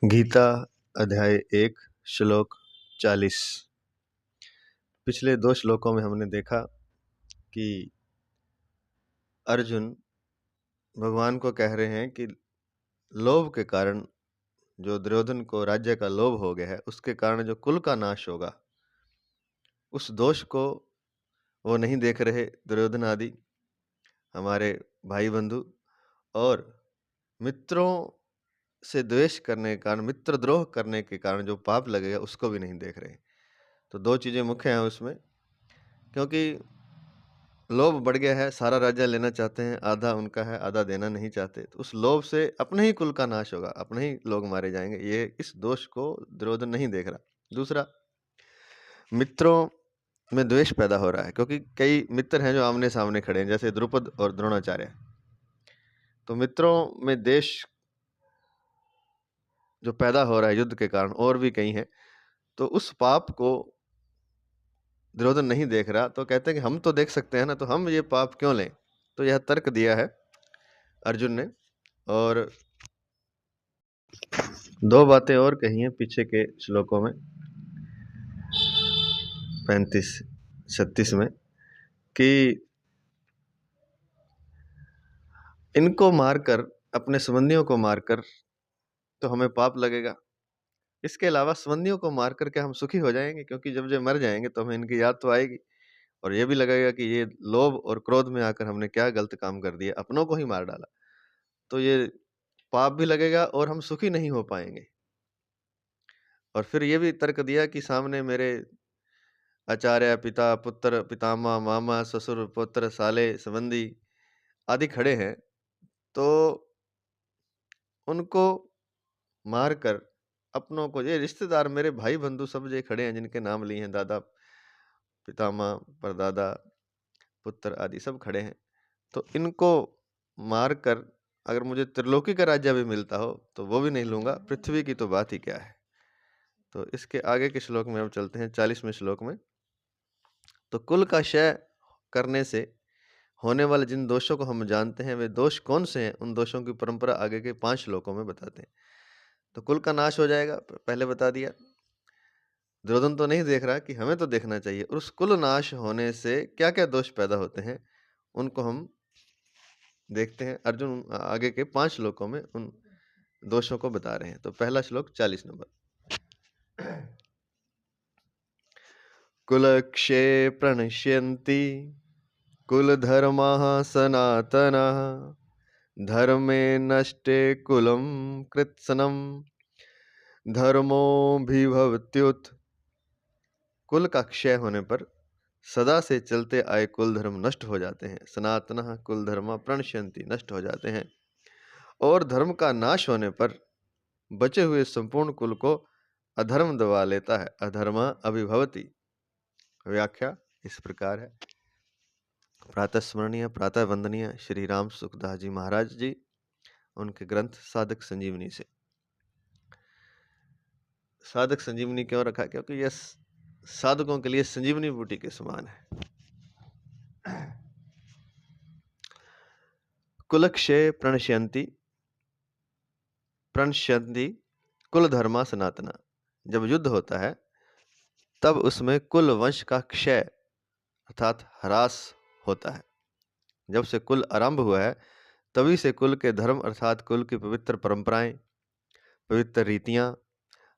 गीता अध्याय 1 श्लोक 40। पिछले 2 श्लोकों में हमने देखा कि अर्जुन भगवान को कह रहे हैं कि लोभ के कारण जो दुर्योधन को राज्य का लोभ हो गया है, उसके कारण जो कुल का नाश होगा, उस दोष को वो नहीं देख रहे दुर्योधन आदि हमारे भाई बंधु, और मित्रों से द्वेष करने के कारण, मित्रद्रोह करने के कारण जो पाप लगेगा उसको भी नहीं देख रहे। तो 2 चीज़ें मुख्य हैं उसमें, क्योंकि लोभ बढ़ गया है, सारा राज्य लेना चाहते हैं, आधा उनका है, आधा देना नहीं चाहते। तो उस लोभ से अपने ही कुल का नाश होगा, अपने ही लोग मारे जाएंगे। ये इस दोष को दुर्योधन नहीं देख रहा। दूसरा, मित्रों में द्वेष पैदा हो रहा है, क्योंकि कई मित्र हैं जो आमने सामने खड़े हैं, जैसे द्रुपद और द्रोणाचार्य। तो मित्रों में देश जो पैदा हो रहा है युद्ध के कारण, और भी कई हैं, तो उस पाप को दुर्योधन नहीं देख रहा। तो कहते हैं कि हम तो देख सकते हैं ना, तो हम ये पाप क्यों लें। तो यह तर्क दिया है अर्जुन ने। और 2 बातें और कही हैं पीछे के श्लोकों में, 35-36 में, कि इनको मारकर, अपने संबंधियों को मारकर तो हमें पाप लगेगा, इसके अलावा संबंधियों को मारकर क्या हम सुखी हो जाएंगे? क्योंकि जब मर जाएंगे तो हमें इनकी याद तो आएगी, और ये भी लगेगा कि ये लोभ और क्रोध में आकर हमने क्या गलत काम कर दिया, अपनों को ही मार डाला। तो ये पाप भी लगेगा और हम सुखी नहीं हो पाएंगे। और फिर ये भी तर्क दिया कि सामने मेरे आचार्य, पिता, पुत्र, पितामह, मामा, ससुर, पुत्र, साले, संबंधी आदि खड़े हैं, तो उनको मारकर अपनों को, ये रिश्तेदार, मेरे भाई बंधु सब जो खड़े हैं, जिनके नाम लिए हैं, दादा, पितामह, परदादा, पुत्र आदि सब खड़े हैं, तो इनको मारकर अगर मुझे त्रिलोकी का राज्य भी मिलता हो तो वो भी नहीं लूंगा, पृथ्वी की तो बात ही क्या है। तो इसके आगे के श्लोक में अब चलते हैं, 40वें श्लोक में। तो कुल का क्षय करने से होने वाले जिन दोषों को हम जानते हैं, वे दोष कौन से हैं, उन दोषों की परंपरा आगे के 5 श्लोकों में बताते हैं। तो कुल का नाश हो जाएगा, पहले बता दिया। दुर्योधन तो नहीं देख रहा कि हमें तो देखना चाहिए। और उस कुल नाश होने से क्या क्या दोष पैदा होते हैं, उनको हम देखते हैं। अर्जुन आगे के 5 श्लोकों में उन दोषों को बता रहे हैं। तो पहला श्लोक 40 नंबर। कुलक्षे प्रणश्यन्ति कुलधर्माः सनातनः धर्मे नष्टे कुलं कृत्स्नं धर्मोऽभिभवत्युत। कुल का क्षय होने पर सदा से चलते आए कुल धर्म नष्ट हो जाते हैं। सनातनः कुल धर्मा प्रणश्यन्ति, नष्ट हो जाते हैं। और धर्म का नाश होने पर बचे हुए संपूर्ण कुल को अधर्म दबा लेता है। अधर्म अभिभवति। व्याख्या इस प्रकार है। प्रातः स्मरणीय, प्रातः वंदनीय श्री राम सुखदास जी महाराज जी, उनके ग्रंथ साधक संजीवनी से। साधक संजीवनी क्यों रखा? क्योंकि यह साधकों के लिए संजीवनी बूटी के समान है। कुलक्षय प्रणश्यन्ति, प्रणश्यन्ति कुल धर्मा सनातना। जब युद्ध होता है तब उसमें कुल वंश का क्षय अर्थात ह्रास होता है। जब से कुल आरंभ हुआ है तभी से कुल के धर्म अर्थात कुल की पवित्र परंपराएं, पवित्र रीतियां,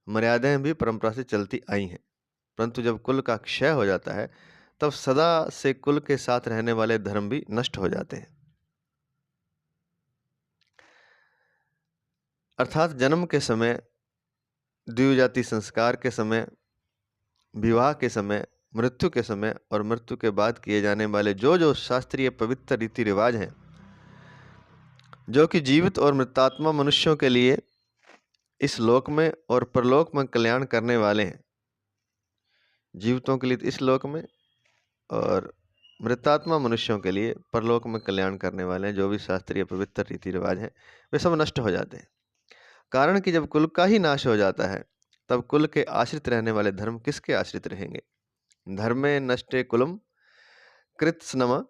मर्यादाएं भी परंपरा से चलती आई हैं। परंतु जब कुल का क्षय हो जाता है तब सदा से कुल के साथ रहने वाले धर्म भी नष्ट हो जाते हैं। अर्थात जन्म के समय, द्विजाति संस्कार के समय, विवाह के समय, मृत्यु के समय और मृत्यु के बाद किए जाने वाले जो जो शास्त्रीय पवित्र रीति रिवाज हैं, जो कि जीवित और मृतात्मा मनुष्यों के लिए इस लोक में और परलोक में कल्याण करने वाले हैं। जीवितों के लिए इस लोक में और मृतात्मा मनुष्यों के लिए परलोक में कल्याण करने वाले हैं। जो भी शास्त्रीय पवित्र रीति रिवाज हैं वे सब नष्ट हो जाते हैं। कारण कि जब कुल का ही नाश हो जाता है तब कुल के आश्रित रहने वाले धर्म किसके आश्रित रहेंगे? धर्मे नष्टे कुलम कृत्स्नम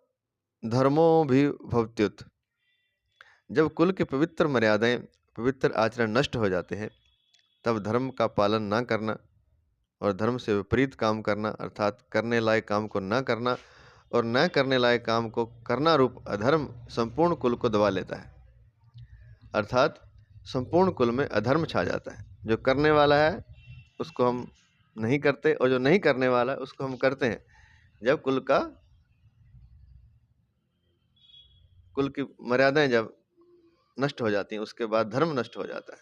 धर्मोऽभिभवत्युत। जब कुल के पवित्र मर्यादाएं, पवित्र आचरण नष्ट हो जाते हैं तब धर्म का पालन ना करना और धर्म से विपरीत काम करना अर्थात करने लायक काम को न करना और न करने लायक काम को करना रूप अधर्म संपूर्ण कुल को दबा लेता है। अर्थात संपूर्ण कुल में अधर्म छा जाता है। जो करने वाला है उसको हम नहीं करते और जो नहीं करने वाला है उसको हम करते हैं। जब कुल की मर्यादाएं जब नष्ट हो जाती हैं उसके बाद धर्म नष्ट हो जाता है,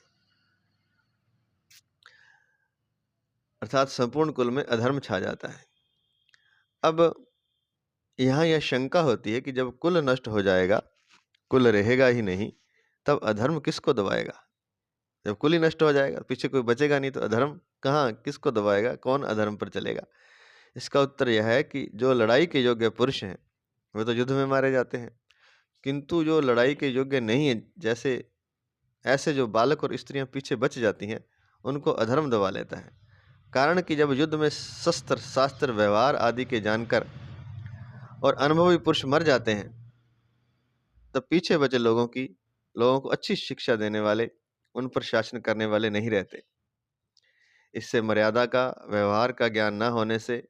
अर्थात संपूर्ण कुल में अधर्म छा जाता है। अब यहाँ यह शंका होती है कि जब कुल नष्ट हो जाएगा, कुल रहेगा ही नहीं, तब अधर्म किसको दबाएगा? जब कुल ही नष्ट हो जाएगा, पीछे कोई बचेगा नहीं, तो अधर्म कहाँ, किसको दबाएगा, कौन अधर्म पर चलेगा? इसका उत्तर यह है कि जो लड़ाई के योग्य पुरुष हैं वे तो युद्ध में मारे जाते हैं, किंतु जो लड़ाई के योग्य नहीं है, जैसे ऐसे जो बालक और स्त्रियां पीछे बच जाती हैं, उनको अधर्म दबा लेता है। कारण कि जब युद्ध में शस्त्र शास्त्र व्यवहार आदि के जानकर और अनुभवी पुरुष मर जाते हैं, तब पीछे बचे लोगों को अच्छी शिक्षा देने वाले, उन पर शासन करने वाले नहीं रहते। इससे मर्यादा का, व्यवहार का ज्ञान न होने से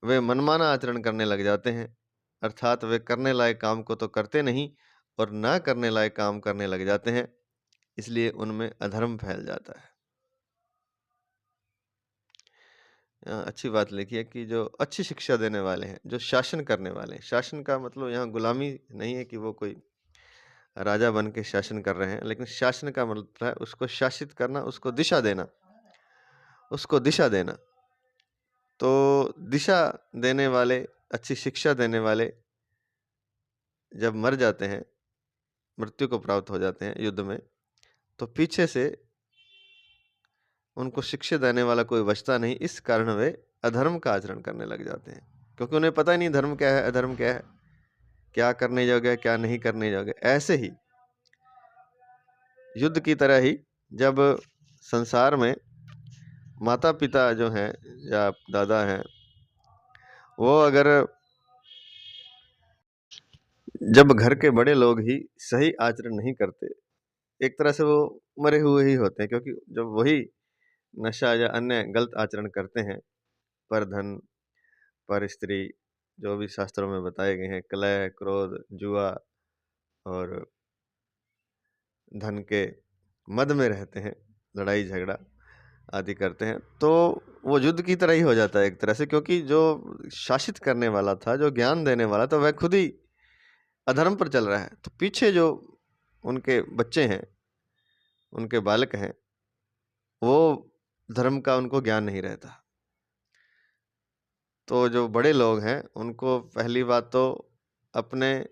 वे मनमाना आचरण करने लग जाते हैं, अर्थात वे करने लायक काम को तो करते नहीं और ना करने लायक काम करने लग जाते हैं, इसलिए उनमें अधर्म फैल जाता है। अच्छी बात लिखी है कि जो अच्छी शिक्षा देने वाले हैं, जो शासन करने वाले हैं, शासन का मतलब यहाँ गुलामी नहीं है कि वो कोई राजा बन के शासन कर रहे हैं, लेकिन शासन का मतलब है उसको शासित करना, उसको दिशा देना, तो दिशा देने वाले, अच्छी शिक्षा देने वाले जब मर जाते हैं, मृत्यु को प्राप्त हो जाते हैं युद्ध में, तो पीछे से उनको शिक्षा देने वाला कोई बचता नहीं। इस कारण वे अधर्म का आचरण करने लग जाते हैं, क्योंकि उन्हें पता ही नहीं धर्म क्या है, अधर्म क्या है, क्या करने योग्य, क्या नहीं करने योग्य। ऐसे ही युद्ध की तरह ही जब संसार में माता पिता जो हैं या दादा हैं, वो अगर जब घर के बड़े लोग ही सही आचरण नहीं करते, एक तरह से वो मरे हुए ही होते हैं, क्योंकि जब वही नशा या अन्य गलत आचरण करते हैं, पर धन, पर स्त्री, जो भी शास्त्रों में बताए गए हैं, कलह, क्रोध, जुआ और धन के मद में रहते हैं, लड़ाई झगड़ा आदि करते हैं, तो वो युद्ध की तरह ही हो जाता है एक तरह से, क्योंकि जो शासित करने वाला था, जो ज्ञान देने वाला था, वह खुद ही अधर्म पर चल रहा है। तो पीछे जो उनके बच्चे हैं, उनके बालक हैं, वो धर्म का उनको ज्ञान नहीं रहता। तो जो बड़े लोग हैं उनको पहली बात तो अपने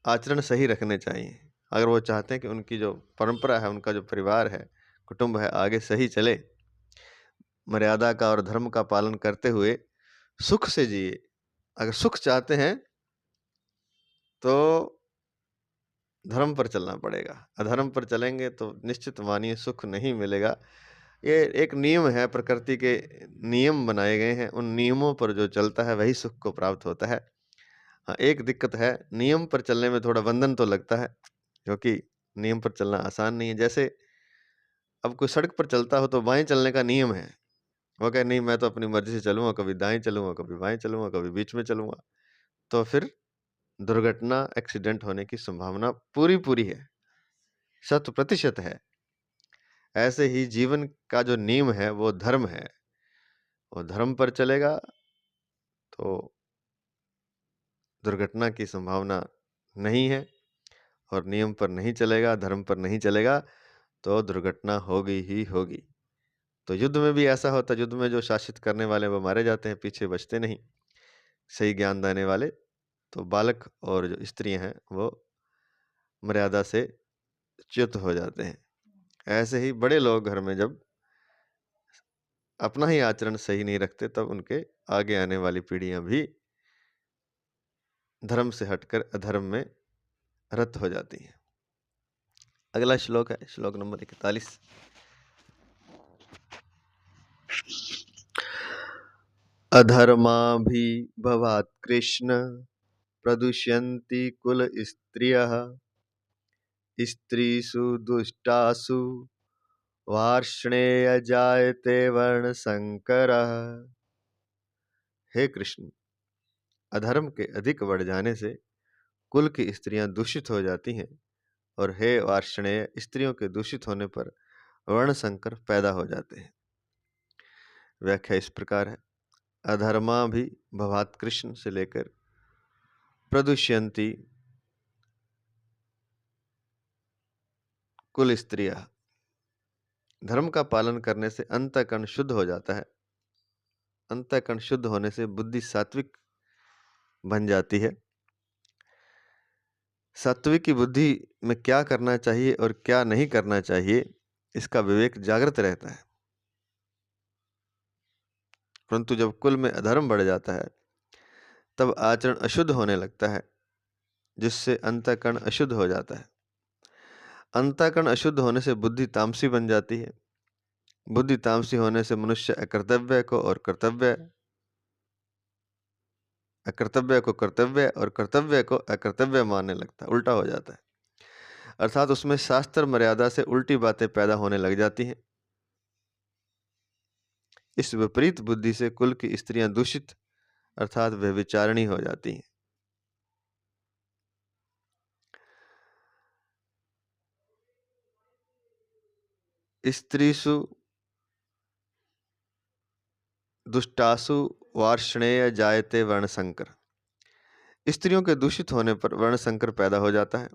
आचरण सही रखने चाहिए। अगर वो चाहते हैं कि उनकी जो परंपरा है, उनका जो परिवार है, कुटुंब है, आगे सही चले, मर्यादा का और धर्म का पालन करते हुए सुख से जिए। अगर सुख चाहते हैं तो धर्म पर चलना पड़ेगा, अधर्म पर चलेंगे तो निश्चित मानिए सुख नहीं मिलेगा। ये एक नियम है, प्रकृति के नियम बनाए गए हैं, उन नियमों पर जो चलता है वही सुख को प्राप्त होता है। हाँ, एक दिक्कत है, नियम पर चलने में थोड़ा बंधन तो लगता है, क्योंकि नियम पर चलना आसान नहीं है। जैसे अब कोई सड़क पर चलता हो तो बाएं चलने का नियम है, वो कहे नहीं मैं तो अपनी मर्जी से चलूंगा, कभी दाएं चलूंगा, कभी बाएं चलूंगा, कभी बीच में चलूंगा, तो फिर दुर्घटना, एक्सीडेंट होने की संभावना पूरी पूरी है, 100% है। ऐसे ही जीवन का जो नियम है वो धर्म है, वो धर्म पर चलेगा तो दुर्घटना की संभावना नहीं है, और नियम पर नहीं चलेगा, धर्म पर नहीं चलेगा तो दुर्घटना होगी ही होगी। तो युद्ध में भी ऐसा होता है, युद्ध में जो शासित करने वाले वो मारे जाते हैं, पीछे बचते नहीं, सही ज्ञान देने वाले, तो बालक और जो स्त्रियां हैं वो मर्यादा से च्युत हो जाते हैं। ऐसे ही बड़े लोग घर में जब अपना ही आचरण सही नहीं रखते, तब उनके आगे आने वाली पीढ़ियां भी धर्म से हटकर अधर्म में रत हो जाती हैं। अगला श्लोक है श्लोक नंबर 41। अधर्माभिभवात् कृष्ण प्रदुष्यन्ति कुल स्त्रियः, स्त्रीषु दुष्टासु वार्ष्णेय जायते वर्ण संकरः। हे कृष्ण, अधर्म के अधिक बढ़ जाने से कुल की स्त्रियां दूषित हो जाती हैं, और हे वार्ष्णेय, स्त्रियों के दूषित होने पर वर्ण संकर पैदा हो जाते हैं। व्याख्या इस प्रकार है। अधर्मा भी भवात कृष्ण से लेकर प्रदुष्यंती कुल स्त्रियां। धर्म का पालन करने से अंतःकरण शुद्ध हो जाता है। अंतःकरण शुद्ध होने से बुद्धि सात्विक बन जाती है। सात्विक की बुद्धि में क्या करना चाहिए और क्या नहीं करना चाहिए, इसका विवेक जागृत रहता है। परंतु जब कुल में अधर्म बढ़ जाता है, तब आचरण अशुद्ध होने लगता है, जिससे अंतःकरण अशुद्ध हो जाता है। अंतःकरण अशुद्ध होने से बुद्धि तामसी बन जाती है। बुद्धि तामसी होने से मनुष्य अकर्तव्य को कर्तव्य और कर्तव्य को अकर्तव्य मानने लगता है, उल्टा हो जाता है। अर्थात उसमें शास्त्र मर्यादा से उल्टी बातें पैदा होने लग जाती हैं। इस विपरीत बुद्धि से कुल की स्त्रियां दूषित अर्थात व्यभिचारिणी हो जाती हैं। स्त्रीषु दुष्टासु वार्ष्णेय जायते वर्णशंकर। स्त्रियों के दूषित होने पर वर्णशंकर पैदा हो जाता है।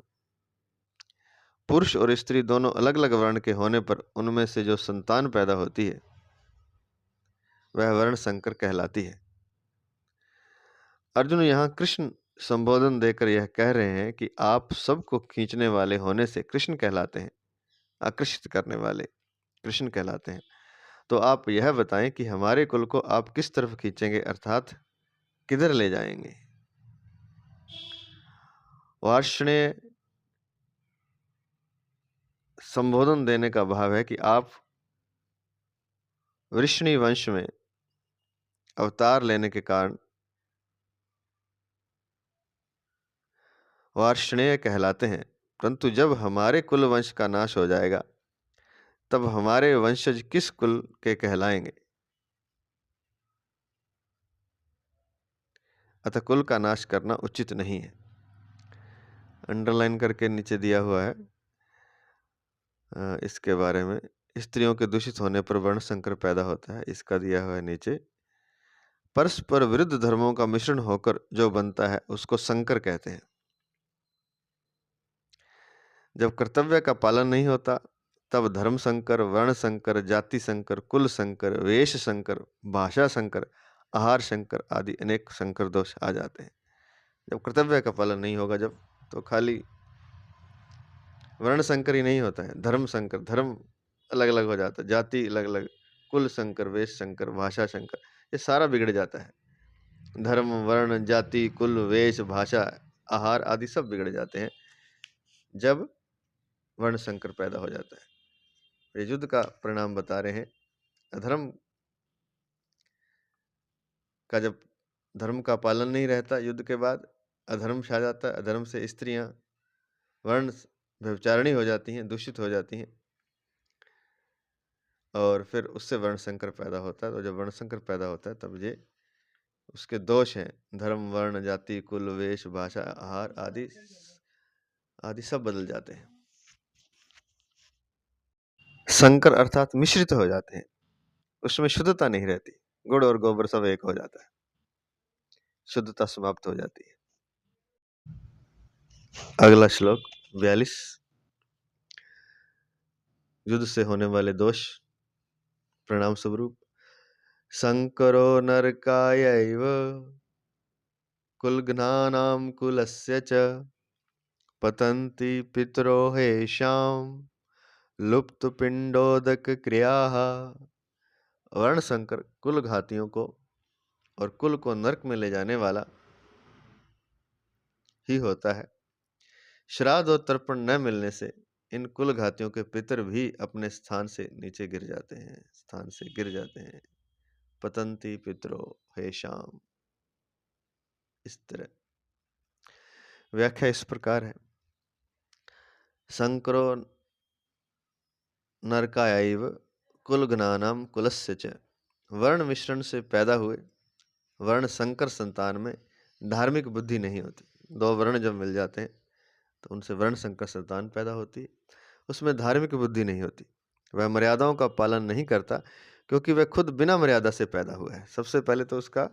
पुरुष और स्त्री दोनों अलग अलग वर्ण के होने पर उनमें से जो संतान पैदा होती है, वह वर्णशंकर कहलाती है। अर्जुन यहाँ कृष्ण संबोधन देकर यह कह रहे हैं कि आप सबको खींचने वाले होने से कृष्ण कहलाते हैं, आकर्षित करने वाले कृष्ण कहलाते हैं। तो आप यह बताएं कि हमारे कुल को आप किस तरफ खींचेंगे, अर्थात किधर ले जाएंगे। वार्ष्णेय संबोधन देने का भाव है कि आप वृष्णि वंश में अवतार लेने के कारण वार्ष्णेय कहलाते हैं। परंतु जब हमारे कुल वंश का नाश हो जाएगा, तब हमारे वंशज किस कुल के कहलाएंगे। अतः कुल का नाश करना उचित नहीं है। अंडरलाइन करके नीचे दिया हुआ है इसके बारे में। स्त्रियों के दूषित होने पर वर्ण संकर पैदा होता है, इसका दिया हुआ है नीचे। परस्पर विरुद्ध धर्मों का मिश्रण होकर जो बनता है उसको संकर कहते हैं। जब कर्तव्य का पालन नहीं होता, तब धर्म संकर, वर्ण संकर, जाति संकर, कुल संकर, वेश संकर, भाषा संकर, आहार संकर आदि अनेक संकर दोष आ जाते हैं। जब कर्तव्य का पालन नहीं होगा, जब तो खाली वर्ण संकर ही नहीं होता है, धर्म संकर, धर्म अलग अलग हो जाता है, जाति अलग अलग, कुल संकर, वेश संकर, भाषा संकर, ये सारा बिगड़ जाता है। धर्म, वर्ण, जाति, कुल, वेश, भाषा, आहार आदि सब बिगड़ जाते हैं जब वर्ण संकर पैदा हो जाता है। ये युद्ध का परिणाम बता रहे हैं। अधर्म का जब धर्म का पालन नहीं रहता, युद्ध के बाद अधर्म छा जाता है। अधर्म से स्त्रियां वर्ण व्यभिचारिणी हो जाती हैं, दूषित हो जाती हैं, और फिर उससे वर्ण संकर पैदा होता है। तो जब वर्ण संकर पैदा होता है, तब ये उसके दोष हैं। धर्म, वर्ण, जाति, कुल, वेश, भाषा, आहार आदि आदि सब बदल जाते हैं। संकर अर्थात मिश्रित हो जाते हैं, उसमें शुद्धता नहीं रहती। गुड़ और गोबर सब एक हो जाता है, शुद्धता समाप्त हो जाती है। अगला श्लोक 42। युद्ध से होने वाले दोष परिणाम स्वरूप। संकरो नरकायैव कुलघ्नानां कुलस्य च पतन्ति पितरो हेषां लुप्तपिंडोदक क्रियाः। वर्ण संकर कुल घातियों को और कुल को नरक में ले जाने वाला ही होता है। श्राद्ध और तर्पण न मिलने से इन कुल घातियों के पितर भी अपने स्थान से नीचे गिर जाते हैं, स्थान से गिर जाते हैं। पतंती पितरो हेषाम, इस तरह व्याख्या इस प्रकार है। संकरो नरकायैव कुलघ्नानां कुलस्य च। वर्ण मिश्रण से पैदा हुए वर्ण संकर संतान में धार्मिक बुद्धि नहीं होती। दो वर्ण जब मिल जाते हैं तो उनसे वर्ण संकर संतान पैदा होती है, उसमें धार्मिक बुद्धि नहीं होती। वह मर्यादाओं का पालन नहीं करता क्योंकि वह खुद बिना मर्यादा से पैदा हुआ है। सबसे पहले तो उसका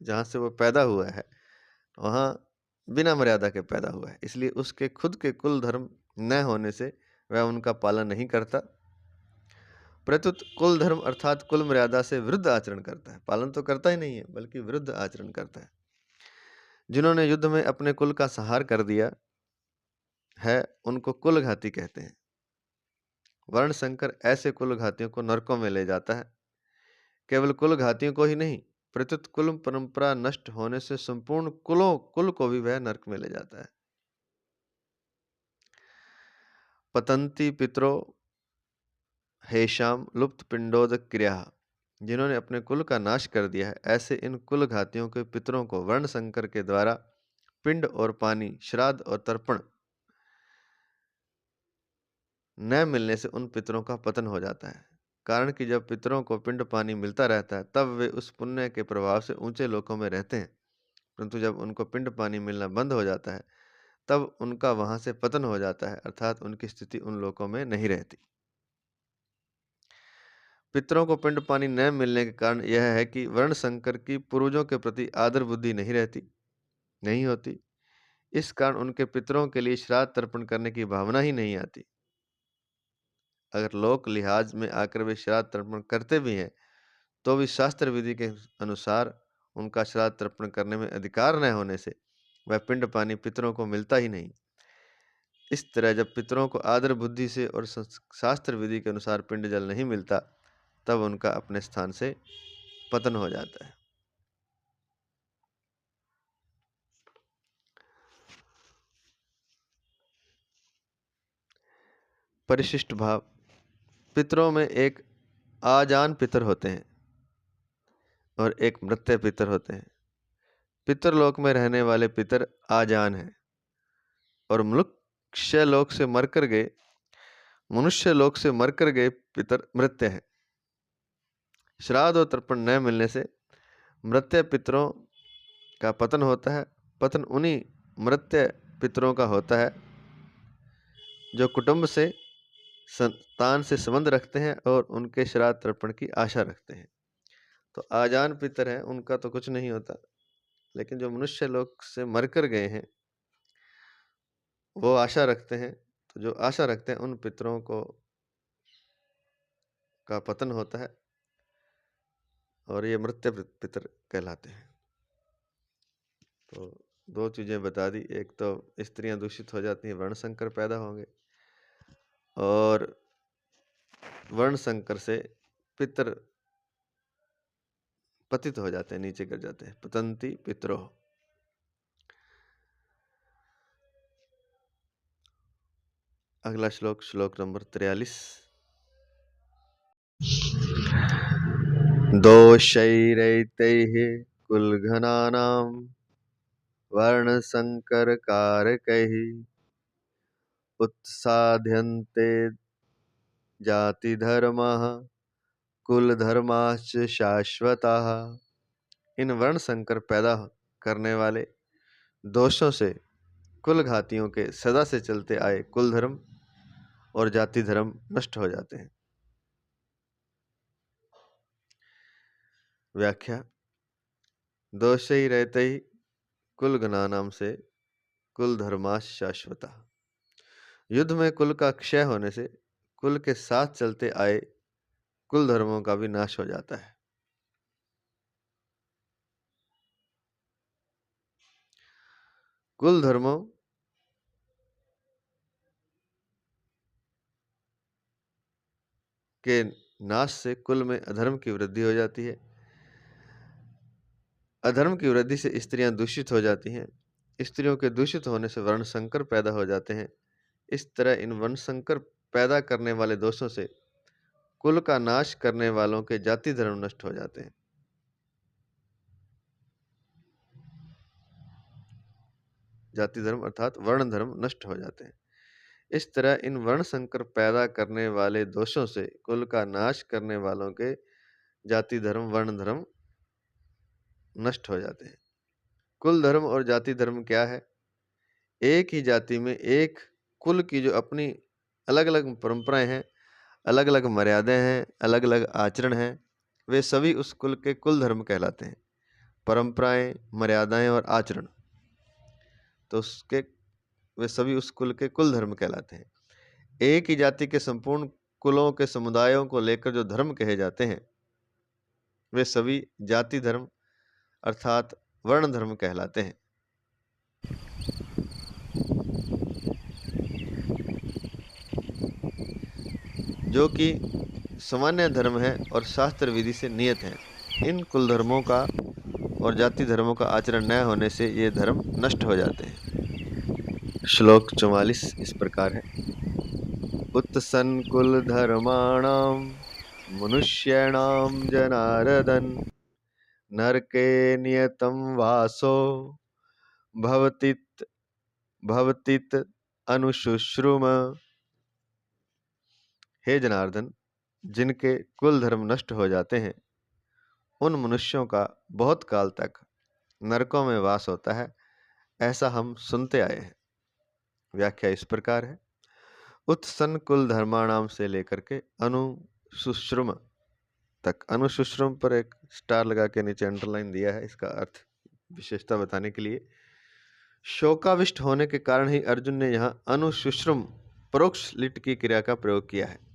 जहाँ से वो पैदा हुआ है वहाँ बिना मर्यादा के पैदा हुआ है, इसलिए उसके खुद के कुल धर्म न होने से वह उनका पालन नहीं करता, प्रत्युत कुल धर्म अर्थात कुल मर्यादा से विरुद्ध आचरण करता है। पालन तो करता ही नहीं है बल्कि विरुद्ध आचरण करता है। जिन्होंने युद्ध में अपने कुल का संहार कर दिया है उनको कुलघाती कहते हैं। वर्ण संकर ऐसे कुलघातियों को नरकों में ले जाता है। केवल कुलघातियों को ही नहीं प्रत्युत कुल परंपरा नष्ट होने से संपूर्ण कुल को भी वह नरक में ले जाता है। पतंती पितरो हेशाम लुप्त पिंडोद क्रिया। जिन्होंने अपने कुल का नाश कर दिया है ऐसे इन कुल घातियों के पितरों को वर्ण संकर के द्वारा पिंड और पानी, श्राद्ध और तर्पण न मिलने से उन पितरों का पतन हो जाता है। कारण कि जब पितरों को पिंड पानी मिलता रहता है तब वे उस पुण्य के प्रभाव से ऊंचे लोकों में रहते हैं, परंतु जब उनको पिंड पानी मिलना बंद हो जाता है तब उनका वहां से पतन हो जाता है, अर्थात उनकी स्थिति उन लोकों में नहीं रहती। पितरों को पिंड पानी न मिलने के कारण यह है कि वर्ण संकर की पूर्वजों के प्रति आदर बुद्धि नहीं होती। इस कारण उनके पितरों के लिए श्राद्ध तर्पण करने की भावना ही नहीं आती। अगर लोक लिहाज में आकर वे श्राद्ध तर्पण करते भी हैं तो भी शास्त्र विधि के अनुसार उनका श्राद्ध तर्पण करने में अधिकार न होने से वह पिंड पानी पितरों को मिलता ही नहीं। इस तरह जब पितरों को आदर बुद्धि से और शास्त्र विधि के अनुसार पिंड जल नहीं मिलता तब उनका अपने स्थान से पतन हो जाता है। परिशिष्ट भाव। पितरों में एक आजान पितर होते हैं और एक मृत्य पितर होते हैं। पितरलोक में रहने वाले पितर आजान हैं और मनुष्य लोक से मरकर गए पितर मृत्य हैं। श्राद्ध और तर्पण न मिलने से मृत्य पितरों का पतन होता है। पतन उन्हीं मृत्य पितरों का होता है जो कुटुंब से संतान से संबंध रखते हैं और उनके श्राद्ध तर्पण की आशा रखते हैं। तो आजान पितर हैं उनका तो कुछ नहीं होता, लेकिन जो मनुष्य लोक से मरकर गए हैं वो आशा रखते हैं, तो जो आशा रखते हैं उन पितरों को का पतन होता है और ये मृत्य पितर कहलाते हैं। तो दो चीजें बता दी, एक तो स्त्रियां दूषित हो जाती हैं, वर्ण संकर पैदा होंगे, और वर्ण संकर से पितर पतित हो जाते हैं, नीचे गिर जाते हैं। पतंती पितरो। अगला श्लोक, श्लोक नंबर 43। दोषैरैतैः कुलघ्नानां वर्ण संकर कारकैः उत्साध्यन्ते जाति धर्मः कुल धर्माश्च शाश्वताः। इन वर्ण संकर पैदा करने वाले दोषों से कुल घातियों के सदा से चलते आए कुल धर्म और जाति धर्म नष्ट हो जाते हैं। व्याख्या। दोष ही रहते ही कुल गणानाम से कुल धर्माश शाश्वता। युद्ध में कुल का क्षय होने से कुल के साथ चलते आए कुल धर्मों का भी नाश हो जाता है। कुल धर्मों के नाश से कुल में अधर्म की वृद्धि हो जाती है। अधर्म की वृद्धि से स्त्रियां दूषित हो जाती हैं। स्त्रियों के दूषित होने से वर्ण संकर पैदा हो जाते हैं। इस तरह इन वर्ण संकर पैदा करने वाले दोषों से कुल का नाश करने वालों के जाति धर्म नष्ट हो जाते हैं। जाति धर्म अर्थात वर्ण धर्म नष्ट हो जाते हैं। इस तरह इन वर्ण संकर पैदा करने वाले दोषों से कुल का नाश करने वालों के जाति धर्म वर्ण धर्म नष्ट हो जाते हैं। कुल धर्म और जाति धर्म क्या है? एक ही जाति में एक कुल की जो अपनी अलग अलग परंपराएं हैं, अलग अलग मर्यादाएं हैं, अलग अलग आचरण हैं, वे सभी उस कुल के कुल धर्म कहलाते हैं। परंपराएं, मर्यादाएं और आचरण, तो उसके वे सभी उस कुल के कुल धर्म कहलाते हैं। एक ही जाति के संपूर्ण कुलों के समुदायों को लेकर जो धर्म कहे जाते हैं, वे सभी जाति धर्म अर्थात वर्ण धर्म कहलाते हैं। जो कि सामान्य धर्म है और शास्त्र विधि से नियत है। इन कुल धर्मों का और जाति धर्मों का आचरण न होने से ये धर्म नष्ट हो जाते हैं। श्लोक 44 इस प्रकार है। उत्सन कुल धर्माणाम मनुष्याणाम जनार्दन नरके नियतम वासो भवतित अनुशुश्रुम। हे जनार्दन, जिनके कुल धर्म नष्ट हो जाते हैं उन मनुष्यों का बहुत काल तक नरकों में वास होता है, ऐसा हम सुनते आए हैं। व्याख्या इस प्रकार है। उत्सन कुल धर्माणाम से लेकर के अनुशुश्रुम तक, अनुशुश्रुम पर एक स्टार लगा के नीचे अंडरलाइन दिया है, इसका अर्थ विशेषता बताने के लिए। शोकाविष्ट होने के कारण ही अर्जुन ने यहाँ अनुशुश्रुम परोक्ष लिट की क्रिया का प्रयोग किया है।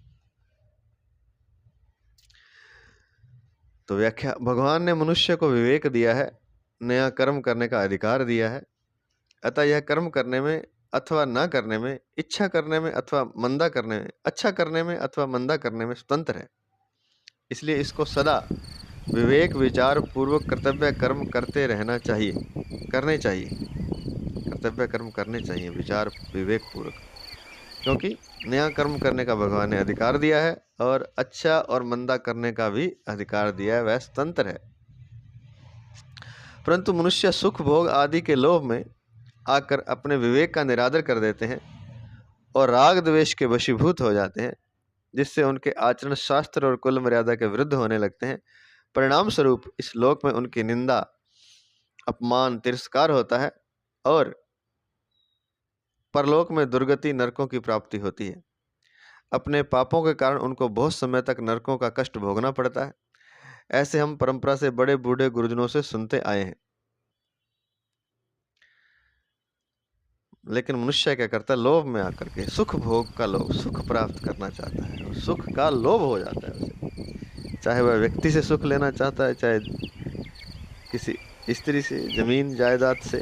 तो व्याख्या, भगवान ने मनुष्य को विवेक दिया है, नया कर्म करने का अधिकार दिया है, अतः यह कर्म करने में अथवा न करने में, इच्छा करने में अथवा मंदा करने में, अच्छा करने में अथवा मंदा करने में स्वतंत्र है। इसलिए इसको सदा विवेक विचार पूर्वक कर्तव्य कर्म करते रहना चाहिए, करने चाहिए, कर्तव्य कर्म करने चाहिए विचार विवेक पूर्वक, क्योंकि नया कर्म करने का भगवान ने अधिकार दिया है और अच्छा और मंदा करने का भी अधिकार दिया है, वह स्वतंत्र है। परंतु मनुष्य सुख भोग आदि के लोभ में आकर अपने विवेक का निरादर कर देते हैं और राग द्वेष के वशीभूत हो जाते हैं, जिससे उनके आचरण शास्त्र और कुल मर्यादा के विरुद्ध होने लगते हैं। परिणाम स्वरूप इस लोक में उनकी निंदा, अपमान, तिरस्कार होता है और परलोक में दुर्गति, नरकों की प्राप्ति होती है। अपने पापों के कारण उनको बहुत समय तक नरकों का कष्ट भोगना पड़ता है। ऐसे हम परंपरा से बड़े बूढ़े गुरुजनों से सुनते आए हैं। लेकिन मनुष्य क्या करता है? लोभ में आकर के सुख भोग का लोभ, सुख प्राप्त करना चाहता है और सुख का लोभ हो जाता है उसे। चाहे वह व्यक्ति से सुख लेना चाहता है, चाहे किसी स्त्री से, जमीन जायदाद से,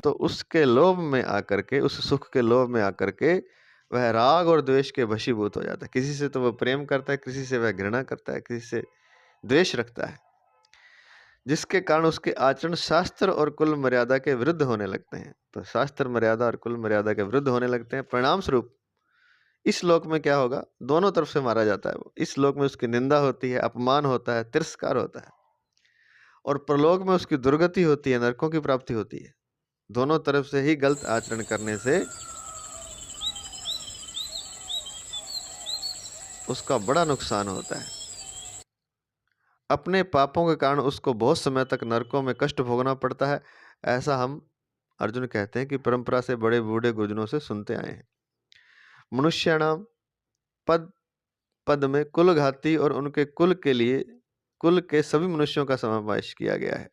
तो उसके लोभ में आकर के, उस सुख के लोभ में आकर के वह राग और द्वेष के वशीभूत हो जाता है। किसी से तो वह प्रेम करता है, किसी से वह घृणा करता है, किसी से द्वेष रखता है, जिसके कारण उसके आचरण शास्त्र और कुल मर्यादा के विरुद्ध होने लगते हैं। तो शास्त्र मर्यादा और कुल मर्यादा के विरुद्ध होने लगते हैं। परिणाम स्वरूप इस लोक में क्या होगा? दोनों तरफ से मारा जाता है वो। इस लोक में उसकी निंदा होती है, अपमान होता है, तिरस्कार होता है, और परलोक में उसकी दुर्गति होती है, नरकों की प्राप्ति होती है। दोनों तरफ से ही गलत आचरण करने से उसका बड़ा नुकसान होता है। अपने पापों के कारण उसको बहुत समय तक नरकों में कष्ट भोगना पड़ता है। ऐसा हम अर्जुन कहते हैं कि परंपरा से बड़े बूढ़े गुरुजनों से सुनते आए हैं। मनुष्याणाम पद पद में कुल घाती और उनके कुल के लिए कुल के सभी मनुष्यों का समावेश किया गया है,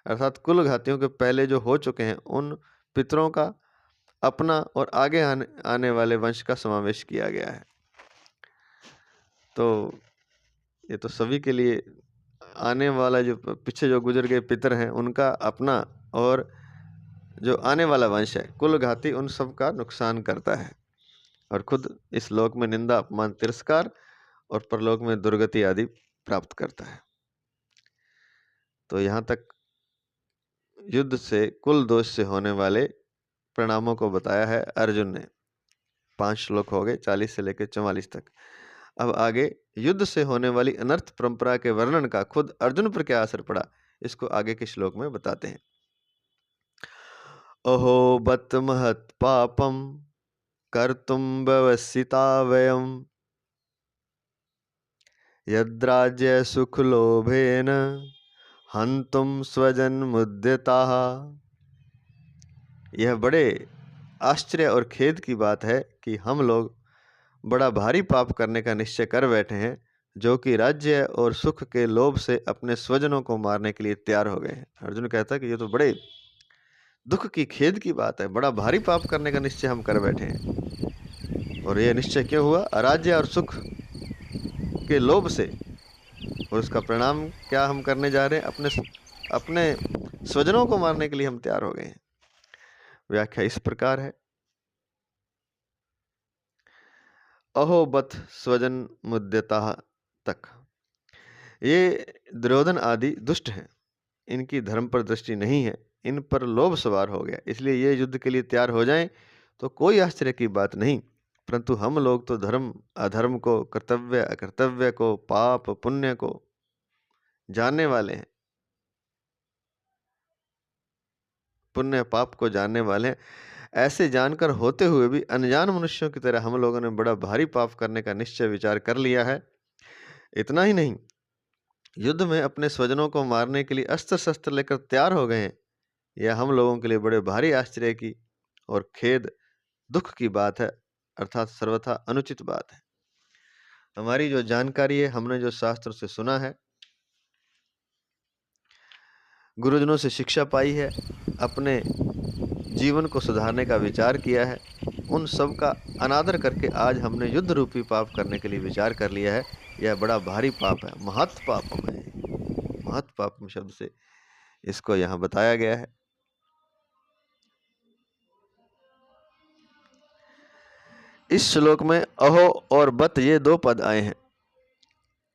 अर्थात कुल घातियों के पहले जो हो चुके हैं उन पितरों का, अपना और आगे आने वाले वंश का समावेश किया गया है। तो ये तो सभी के लिए, आने वाला जो पीछे जो गुजर गए पितर हैं उनका, अपना और जो आने वाला वंश है, कुल घाती उन सब का नुकसान करता है और खुद इस लोक में निंदा, अपमान, तिरस्कार और परलोक में दुर्गति आदि प्राप्त करता है। तो यहाँ तक युद्ध से, कुल दोष से होने वाले परिणामों को बताया है अर्जुन ने। 5 श्लोक हो गए, 40 से लेकर 44 तक। अब आगे युद्ध से होने वाली अनर्थ परंपरा के वर्णन का खुद अर्जुन पर क्या असर पड़ा, इसको आगे के श्लोक में बताते हैं। अहो बत महत् पापम कर्तुं व्यवसिता वयम् यद्राज्य सुखलोभेन हन्तुं स्वजनमुद्यताः। यह बड़े आश्चर्य और खेद की बात है कि हम लोग बड़ा भारी पाप करने का निश्चय कर बैठे हैं, जो कि राज्य और सुख के लोभ से अपने स्वजनों को मारने के लिए तैयार हो गए हैं। अर्जुन कहता है कि ये तो बड़े दुख की, खेद की बात है, बड़ा भारी पाप करने का निश्चय हम कर बैठे हैं। और यह निश्चय क्यों हुआ? राज्य और सुख के लोभ से। और उसका परिणाम क्या हम करने जा रहे हैं? अपने स्वजनों को मारने के लिए हम तैयार हो गए हैं। व्याख्या इस प्रकार है, अहो बत स्वजन मुद्यता तक। ये दुर्योधन आदि दुष्ट हैं, इनकी धर्म पर दृष्टि नहीं है, इन पर लोभ सवार हो गया, इसलिए ये युद्ध के लिए तैयार हो जाएं तो कोई आश्चर्य की बात नहीं। परंतु हम लोग तो धर्म अधर्म को, कर्तव्य अकर्तव्य को, पाप पुण्य को जानने वाले हैं, पुण्य पाप को जानने वाले हैं। ऐसे जानकर होते हुए भी अनजान मनुष्यों की तरह हम लोगों ने बड़ा भारी पाप करने का निश्चय विचार कर लिया है। इतना ही नहीं, युद्ध में अपने स्वजनों को मारने के लिए अस्त्र शस्त्र लेकर तैयार हो गए हैं। यह हम लोगों के लिए बड़े भारी आश्चर्य की और खेद, दुख की बात है, अर्थात सर्वथा अनुचित बात है। हमारी जो जानकारी है, हमने जो शास्त्र से सुना है, गुरुजनों से शिक्षा पाई है, अपने जीवन को सुधारने का विचार किया है, उन सब का अनादर करके आज हमने युद्ध रूपी पाप करने के लिए विचार कर लिया है। यह बड़ा भारी पाप है, महत् पापम है। महत् पापम शब्द से इसको यहाँ बताया गया है। इस श्लोक में अहो और बत ये दो पद आए हैं।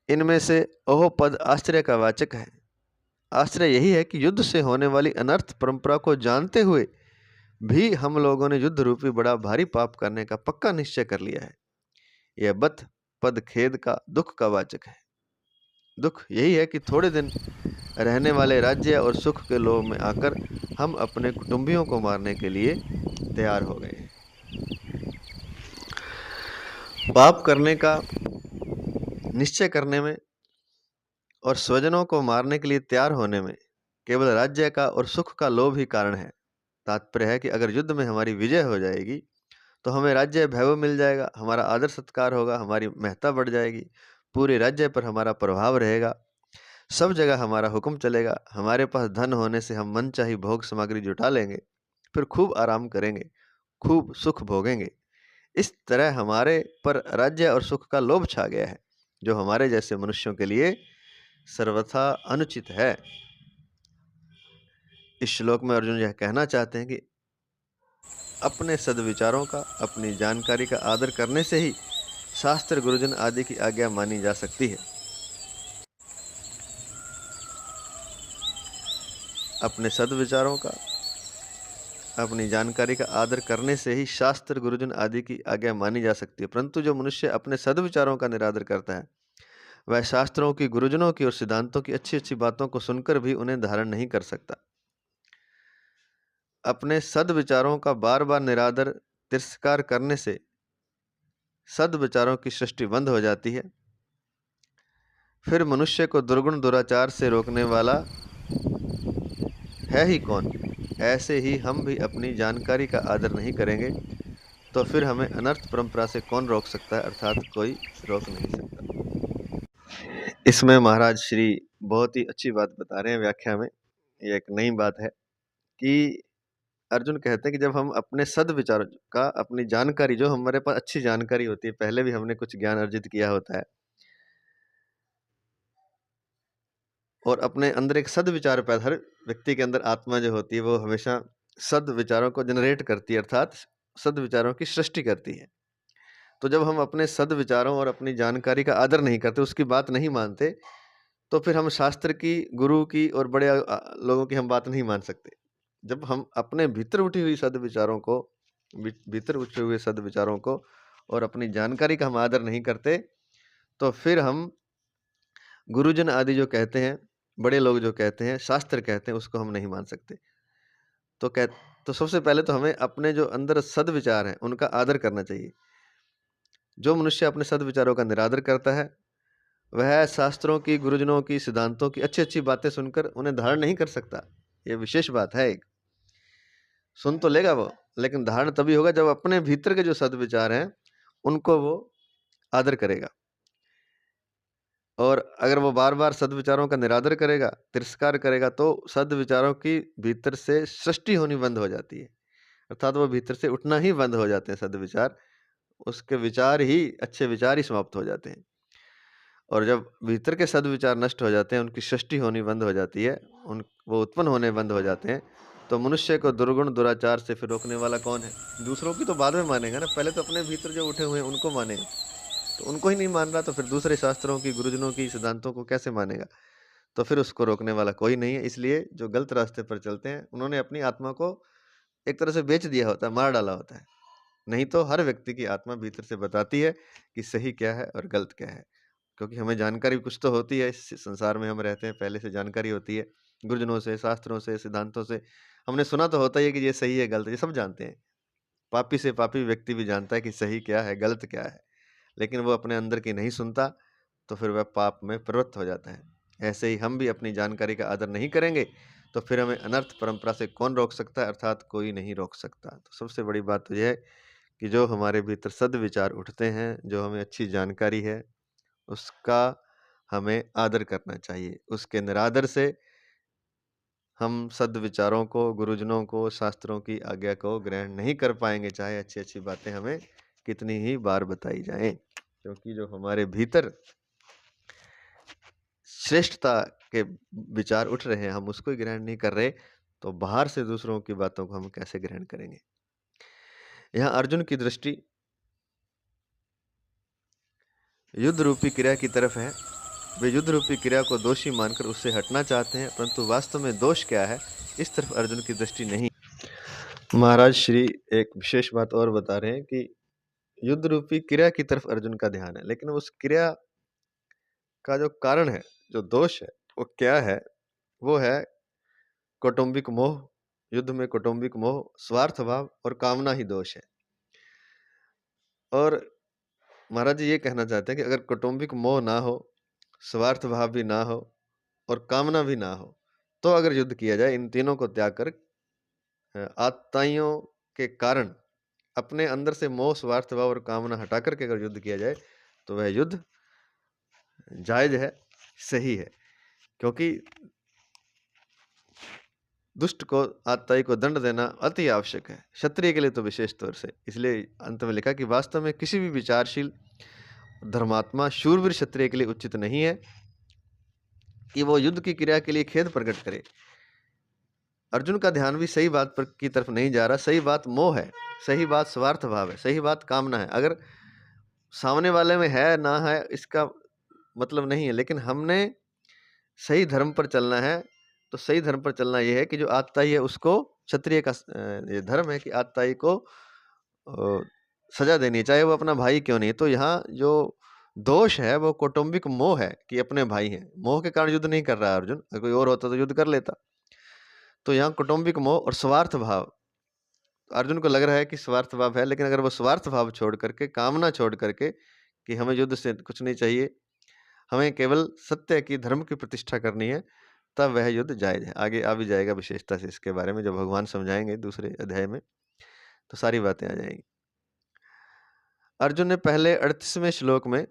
इनमें से अहो पद आश्चर्य का वाचक है। आश्चर्य यही है कि युद्ध से होने वाली अनर्थ परंपरा को जानते हुए भी हम लोगों ने युद्ध रूपी बड़ा भारी पाप करने का पक्का निश्चय कर लिया है। यह बत पद खेद का, दुख का वाचक है। दुख यही है कि थोड़े दिन रहने वाले राज्य और सुख के लोभ में आकर हम अपने कुटुंबियों को मारने के लिए तैयार हो गए। पाप करने का निश्चय करने में और स्वजनों को मारने के लिए तैयार होने में केवल राज्य का और सुख का लोभ ही कारण है। तात्पर्य है कि अगर युद्ध में हमारी विजय हो जाएगी तो हमें राज्य वैभव मिल जाएगा, हमारा आदर सत्कार होगा, हमारी महत्ता बढ़ जाएगी, पूरे राज्य पर हमारा प्रभाव रहेगा, सब जगह हमारा हुक्म चलेगा, हमारे पास धन होने से हम मनचाही भोग सामग्री जुटा लेंगे, फिर खूब आराम करेंगे, खूब सुख भोगेंगे। इस तरह हमारे पर राज्य और सुख का लोभ छा गया है, जो हमारे जैसे मनुष्यों के लिए सर्वथा अनुचित है। इस श्लोक में अर्जुन यह कहना चाहते हैं कि अपने सद्विचारों का, अपनी जानकारी का आदर करने से ही शास्त्र, गुरुजन आदि की आज्ञा मानी जा सकती है। अपने सद्विचारों का, अपनी जानकारी का आदर करने से ही शास्त्र, गुरुजन आदि की आज्ञा मानी जा सकती है। परंतु जो मनुष्य अपने सद्विचारों का निरादर करता है, वह शास्त्रों की, गुरुजनों की और सिद्धांतों की अच्छी अच्छी बातों को सुनकर भी उन्हें धारण नहीं कर सकता। अपने सद्विचारों का बार बार निरादर, तिरस्कार करने से सद्विचारों की सृष्टि बंद हो जाती है। फिर मनुष्य को दुर्गुण दुराचार से रोकने वाला है ही कौन? ऐसे ही हम भी अपनी जानकारी का आदर नहीं करेंगे तो फिर हमें अनर्थ परंपरा से कौन रोक सकता है? अर्थात कोई रोक नहीं सकता। इसमें महाराज श्री बहुत ही अच्छी बात बता रहे हैं व्याख्या में। ये एक नई बात है कि अर्जुन कहते हैं कि जब हम अपने सद्विचार का, अपनी जानकारी, जो हमारे पास अच्छी जानकारी होती है, पहले भी हमने कुछ ज्ञान अर्जित किया होता है, और अपने अंदर एक सद्विचार पैदा, हर व्यक्ति के अंदर आत्मा जो होती है वो हमेशा सद्विचारों को जनरेट करती है, अर्थात सद्विचारों की सृष्टि करती है। तो जब हम अपने सद्विचारों और अपनी जानकारी का आदर नहीं करते, उसकी बात नहीं मानते, तो फिर हम शास्त्र की, गुरु की और बड़े लोगों की हम बात नहीं मान सकते। जब हम अपने भीतर उठी हुई सद्विचारों को, भीतर उठे हुए सद्विचारों को और अपनी जानकारी का हम आदर नहीं करते, तो फिर हम गुरुजन आदि जो कहते हैं, बड़े लोग जो कहते हैं, शास्त्र कहते हैं, उसको हम नहीं मान सकते। तो तो सबसे पहले तो हमें अपने जो अंदर सद्विचार हैं उनका आदर करना चाहिए। जो मनुष्य अपने सद्विचारों का निरादर करता है, वह शास्त्रों की, गुरुजनों की, सिद्धांतों की अच्छी-अच्छी बातें सुनकर उन्हें धारण नहीं कर सकता। ये विशेष बात है एक। सुन तो लेगा वो, लेकिन धारण तभी होगा जब अपने भीतर के जो सद्विचार हैं, उनको वो आदर करेगा। और अगर वो बार-बार सद्विचारों का निरादर करेगा, तिरस्कार करेगा, तो सद्विचारों की भीतर से सृष्टि होनी बंद हो जाती है। अर्थात वो भीतर से उठना ही बंद हो जाते हैं सद्विचार। उसके विचार ही, अच्छे विचार ही समाप्त हो जाते हैं। और जब भीतर के सद्विचार नष्ट हो जाते हैं, उनकी सृष्टि होनी बंद हो जाती है, वो उत्पन्न होने बंद हो जाते हैं, तो मनुष्य को दुर्गुण दुराचार से फिर रोकने वाला कौन है? दूसरों की तो बाद में मानेगा ना, पहले तो अपने भीतर जो उठे हुए हैं उनको माने। तो उनको ही नहीं मान रहा, तो फिर दूसरे शास्त्रों की, गुरुजनों की, सिद्धांतों को कैसे मानेगा? तो फिर उसको रोकने वाला कोई नहीं है। इसलिए जो गलत रास्ते पर चलते हैं, उन्होंने अपनी आत्मा को एक तरह से बेच दिया होता है, मार डाला होता है। नहीं तो हर व्यक्ति की आत्मा भीतर से बताती है कि सही क्या है और गलत क्या है। क्योंकि हमें जानकारी कुछ तो होती है, इस संसार में हम रहते हैं, पहले से जानकारी होती है, गुरुजनों से, शास्त्रों से, सिद्धांतों से। हमने सुना तो होता ही है कि ये सही है, गलत है, ये सब जानते हैं। पापी से पापी व्यक्ति भी जानता है कि सही क्या है, गलत क्या है, लेकिन वो अपने अंदर की नहीं सुनता, तो फिर वह पाप में प्रवृत्त हो जाता है। ऐसे ही हम भी अपनी जानकारी का आदर नहीं करेंगे, तो फिर हमें अनर्थ परंपरा से कौन रोक सकता है? अर्थात कोई नहीं रोक सकता। तो सबसे बड़ी बात तो यह है कि जो हमारे भीतर सद्विचार उठते हैं, जो हमें अच्छी जानकारी है, उसका हमें आदर करना चाहिए। उसके निरादर से हम सद्विचारों को, गुरुजनों को, शास्त्रों की आज्ञा को ग्रहण नहीं कर पाएँगे, चाहे अच्छी-अच्छी बातें हमें कितनी ही बार बताई जाएँ। क्योंकि जो हमारे भीतर श्रेष्ठता के विचार उठ रहे हैं, हम उसको ही ग्रहण नहीं कर रहे, तो बाहर से दूसरों की बातों को हम कैसे ग्रहण करेंगे? यहाँ अर्जुन की दृष्टि युद्ध रूपी क्रिया की तरफ है। वे युद्ध रूपी क्रिया को दोषी मानकर उससे हटना चाहते हैं, परंतु वास्तव में दोष क्या है, इस तरफ अर्जुन की दृष्टि नहीं। महाराज श्री एक विशेष बात और बता रहे हैं कि युद्ध रूपी क्रिया की तरफ अर्जुन का ध्यान है, लेकिन उस क्रिया का जो कारण है, जो दोष है, वो क्या है? वो है कौटुंबिक मोह। युद्ध में कौटुंबिक मोह, स्वार्थ भाव और कामना ही दोष है। और महाराज जी ये कहना चाहते हैं कि अगर कौटुंबिक मोह ना हो, स्वार्थ भाव भी ना हो और कामना भी ना हो, तो अगर युद्ध किया जाए, इन तीनों को त्याग कर आत्ताइयों के कारण अपने अंदर से मोह, स्वार्थ भाव और कामना हटा करके अगर युद्ध किया जाए, तो वह युद्ध जायज है, सही है। क्योंकि दुष्ट को, आत्ताई को दंड देना अति आवश्यक है, क्षत्रिय के लिए तो विशेष तौर से। इसलिए अंत में लिखा कि वास्तव में किसी भी विचारशील धर्मात्मा शूरवीर क्षत्रिय के लिए उचित नहीं है कि वो युद्ध की क्रिया के लिए खेद प्रकट करे। अर्जुन का ध्यान भी सही बात पर की तरफ नहीं जा रहा। सही बात मोह है, सही बात स्वार्थ भाव है, सही बात कामना है। अगर सामने वाले में है ना है इसका मतलब नहीं है, लेकिन हमने सही धर्म पर चलना है। तो सही धर्म पर चलना ये है कि जो आत्ताई है उसको, क्षत्रिय का ये धर्म है कि आत्ताई को सजा देनी है, चाहे वो अपना भाई क्यों नहीं। तो यहाँ जो दोष है वो कौटुंबिक मोह है कि अपने भाई हैं। मोह के कारण युद्ध नहीं कर रहा है अर्जुन, अगर कोई और होता तो युद्ध कर लेता। तो यहाँ कौटुंबिक मोह और स्वार्थ भाव, अर्जुन को लग रहा है कि स्वार्थ भाव है, लेकिन अगर वो स्वार्थ भाव छोड़ करके, कामना छोड़ करके कि हमें युद्ध से कुछ नहीं चाहिए, हमें केवल सत्य की, धर्म की प्रतिष्ठा करनी है, तब वह युद्ध जायज है। आगे आ भी जाएगा विशेषता से इसके बारे में, जब भगवान समझाएंगे दूसरे अध्याय में, तो सारी बातें आ जाएंगी। अर्जुन ने पहले 38वें श्लोक में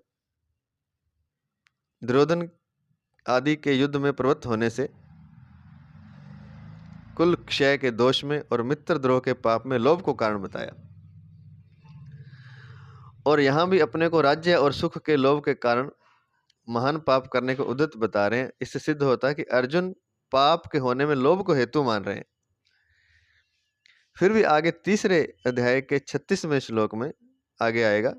दुर्योधन आदि के युद्ध में प्रवृत्त होने से, कुल क्षय के दोष में और मित्र द्रोह के पाप में लोभ को कारण बताया। और यहाँ भी अपने को राज्य और सुख के लोभ के कारण महान पाप करने को उद्यत बता रहे हैं। इससे सिद्ध होता है कि अर्जुन पाप के होने में लोभ को हेतु मान रहे हैं। फिर भी आगे तीसरे अध्याय के 36वें श्लोक में आगे आएगा,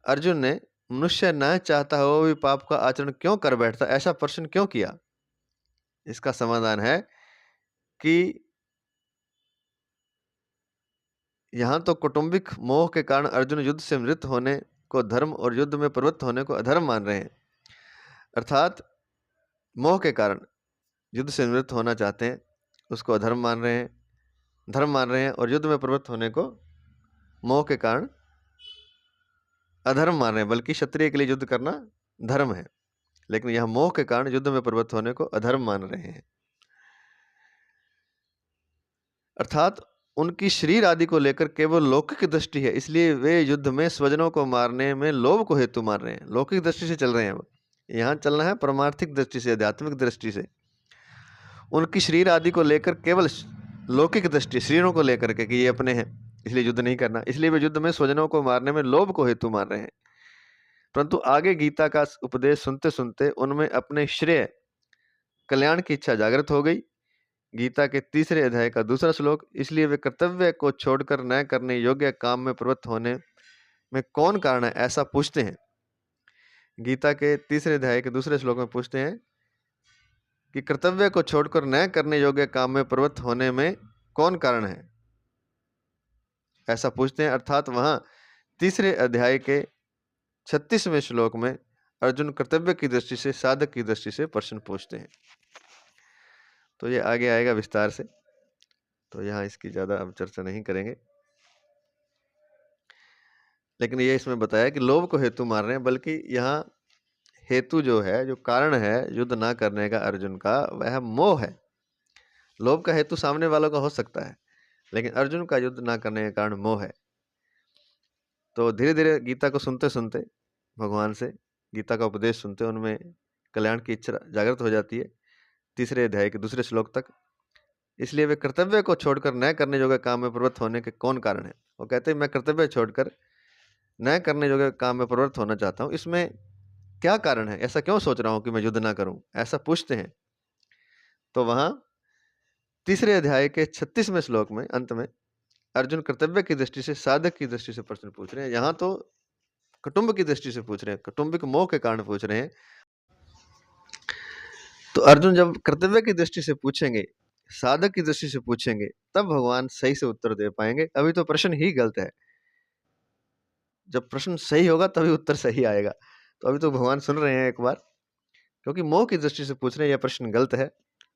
अर्जुन ने मनुष्य न चाहता हो भी पाप का आचरण क्यों कर बैठता, ऐसा प्रश्न क्यों किया? इसका समाधान है कि यहाँ तो कौटुंबिक मोह के कारण अर्जुन युद्ध से मृत होने को धर्म और युद्ध में प्रवृत्त होने को अधर्म मान रहे हैं। अर्थात मोह के कारण युद्ध से निवृत्त होना चाहते हैं, उसको अधर्म मान रहे हैं। धर्म मान रहे हैं और युद्ध में प्रवृत्त होने को मोह के कारण अधर्म मान रहे हैं, बल्कि क्षत्रिय के लिए युद्ध करना धर्म है, लेकिन यह मोह के कारण युद्ध में प्रवृत्त होने को अधर्म मान रहे हैं। अर्थात उनकी शरीर आदि को लेकर केवल लौकिक दृष्टि है, इसलिए वे युद्ध में स्वजनों को मारने में लोभ को हेतु मान रहे हैं। लौकिक दृष्टि से चल रहे हैं, अब यहाँ चलना है परमार्थिक दृष्टि से, आध्यात्मिक दृष्टि से। उनकी शरीर आदि को लेकर केवल लौकिक दृष्टि, शरीरों को लेकर के कि ये अपने हैं इसलिए युद्ध नहीं करना, इसलिए वे युद्ध में स्वजनों को मारने में लोभ को हेतु मान रहे हैं। परंतु आगे गीता का उपदेश सुनते सुनते उनमें अपने श्रेय कल्याण की इच्छा जागृत हो गई। गीता के 3रे अध्याय का 2रा श्लोक, इसलिए वे कर्तव्य को छोड़कर न करने योग्य काम में प्रवृत्त होने में कौन कारण है, ऐसा पूछते हैं। गीता के 3रे अध्याय के 2रे श्लोक में पूछते हैं कि कर्तव्य को छोड़कर न करने योग्य काम में प्रवृत्त होने में कौन कारण है, ऐसा पूछते हैं। अर्थात वहां 3रे अध्याय के 36वें श्लोक में अर्जुन कर्तव्य की दृष्टि से, साधक की दृष्टि से प्रश्न पूछते हैं। तो ये आगे आएगा विस्तार से, तो यहाँ इसकी ज़्यादा अब चर्चा नहीं करेंगे, लेकिन ये इसमें बताया कि लोभ को हेतु मान रहे हैं, बल्कि यहाँ हेतु जो है, जो कारण है युद्ध ना करने का अर्जुन का, वह मोह है। लोभ का हेतु सामने वालों का हो सकता है, लेकिन अर्जुन का युद्ध ना करने का कारण मोह है। तो धीरे धीरे गीता को सुनते सुनते, भगवान से गीता का उपदेश सुनते, उनमें कल्याण की इच्छा जागृत हो जाती है 3रे अध्याय के 2रे श्लोक तक। इसलिए वे कर्तव्य को छोड़कर न करने योग्य काम में प्रवृत्त होने के कौन कारण है। वो कहते हैं मैं कर्तव्य छोड़कर न करने योग्य काम में प्रवृत्त होना चाहता हूँ, इसमें क्या कारण है, ऐसा क्यों सोच रहा हूँ कि मैं युद्ध ना करूं, ऐसा पूछते हैं। तो वहां 3रे अध्याय के 36वें श्लोक में अंत में अर्जुन कर्तव्य की दृष्टि से, साधक की दृष्टि से प्रश्न पूछ रहे हैं। यहाँ तो कुटुंब की दृष्टि से पूछ रहे हैं, कौटुंबिक मोह के कारण पूछ रहे हैं। तो अर्जुन जब कर्तव्य की दृष्टि से पूछेंगे, साधक की दृष्टि से पूछेंगे, तब भगवान सही से उत्तर दे पाएंगे। अभी तो प्रश्न ही गलत है, जब प्रश्न सही होगा तभी उत्तर सही आएगा। तो अभी तो भगवान सुन रहे हैं एक बार, क्योंकि मोह की दृष्टि से पूछ रहे हैं, यह प्रश्न गलत है।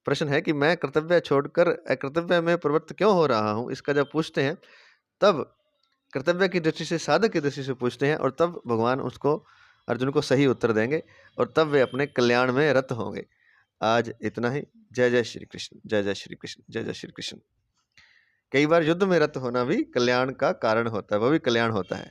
प्रश्न है कि मैं कर्तव्य छोड़कर अकर्तव्य में प्रवृत्त क्यों हो रहा हूं, इसका जब पूछते हैं तब कर्तव्य की दृष्टि से, साधक की दृष्टि से पूछते हैं, और तब भगवान उसको, अर्जुन को सही उत्तर देंगे, और तब वे अपने कल्याण में रत होंगे। आज इतना ही। जय जय श्री कृष्ण, जय जय श्री कृष्ण, जय जय श्री कृष्ण। कई बार युद्ध में रत होना भी कल्याण का कारण होता है, वह भी कल्याण होता है।